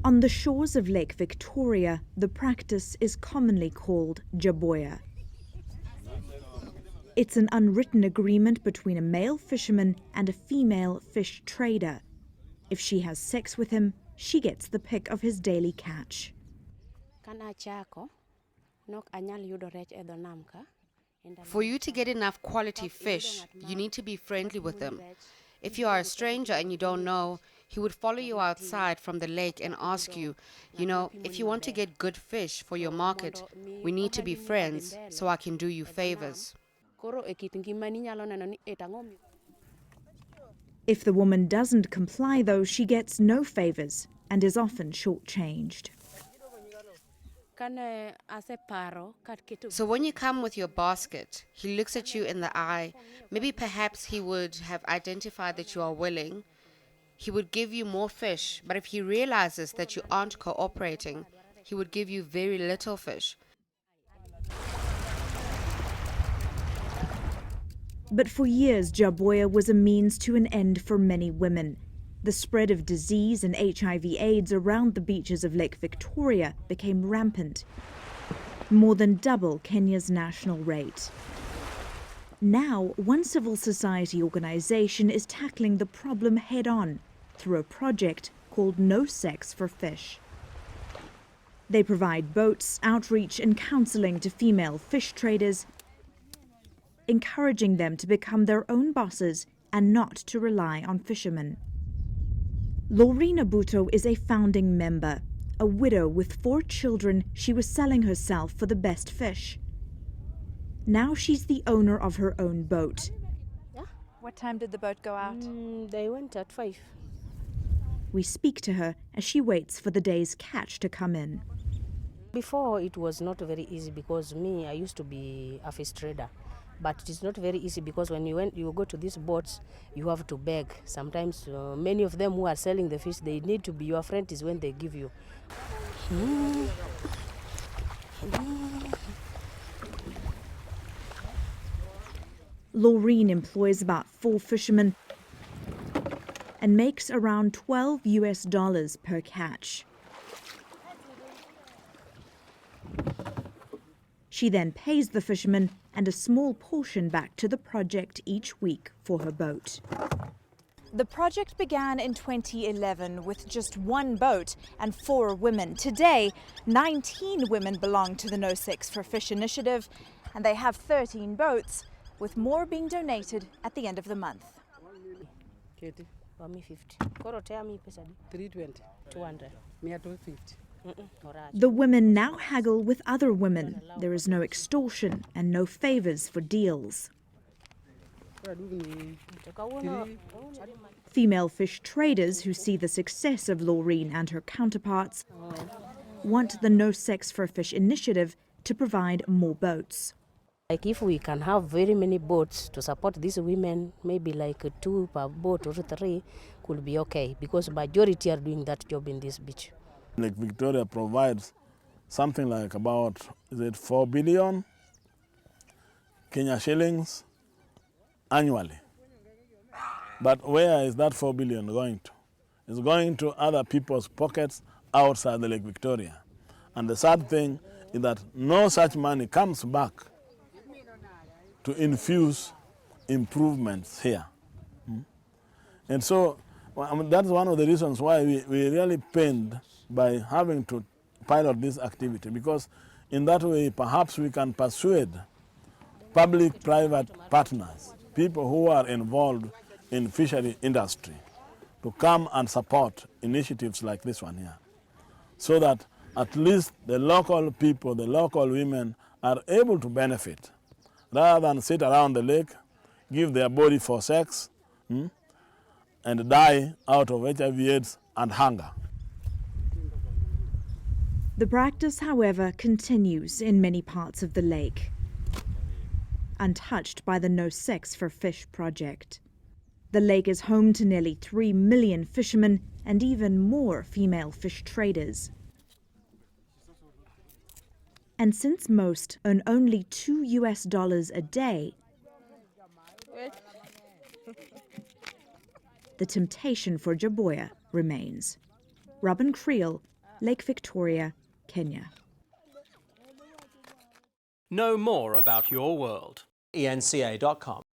On the shores of Lake Victoria, the practice is commonly called jaboya. It's an unwritten agreement between a male fisherman and a female fish trader. If she has sex with him, she gets the pick of his daily catch. For you to get enough quality fish, you need to be friendly with them. If you are a stranger and you don't know, he would follow you outside from the lake and ask you, if you want to get good fish for your market, we need to be friends so I can do you favors. If the woman doesn't comply, though, she gets no favors and is often shortchanged. So when you come with your basket, he looks at you in the eye. Maybe perhaps he would have identified that you are willing. He would give you more fish, but if he realizes that you aren't cooperating, he would give you very little fish. But for years, jaboya was a means to an end for many women. The spread of disease and HIV/AIDS around the beaches of Lake Victoria became rampant, more than double Kenya's national rate. Now, one civil society organization is tackling the problem head-on through a project called No Sex for Fish. They provide boats, outreach and counseling to female fish traders, encouraging them to become their own bosses and not to rely on fishermen. Lorena Buto is a founding member. A widow with 4 children, she was selling herself for the best fish. Now she's the owner of her own boat. What time did the boat go out? They went at 5. We speak to her as she waits for the day's catch to come in. Before it was not very easy because I used to be a fish trader. But it is not very easy because when you go to these boats, you have to beg. Sometimes many of them who are selling the fish, they need to be your friend is when they give you. Laureen employs about 4 fishermen and makes around $12 per catch. She then pays the fishermen and a small portion back to the project each week for her boat. The project began in 2011 with just 1 boat and 4 women. Today, 19 women belong to the No Sex for Fish initiative, and they have 13 boats, with more being donated at the end of the month. 320. 200. 250. The women now haggle with other women. There is no extortion and no favors for deals. Female fish traders who see the success of Laureen and her counterparts want the No Sex for Fish initiative to provide more boats. Like if we can have very many boats to support these women, maybe like 2 per boat or 3 could be okay, because majority are doing that job in this beach. Lake Victoria provides something like about 4 billion Kenya shillings annually. But where is that 4 billion going to? It's going to other people's pockets outside the Lake Victoria. And the sad thing is that no such money comes back to infuse improvements here. And so that's one of the reasons why we really pained by having to pilot this activity, because in that way perhaps we can persuade public-private partners, people who are involved in fishery industry, to come and support initiatives like this one here, so that at least the local people, the local women are able to benefit, rather than sit around the lake, give their body for sex, and die out of HIV/AIDS and hunger. The practice, however, continues in many parts of the lake, untouched by the No Sex for Fish project. The lake is home to nearly 3 million fishermen and even more female fish traders. And since most earn only $2 a day, the temptation for jaboya remains. Robin Creel, Lake Victoria, Kenya. Know more about your world. eNCA.com.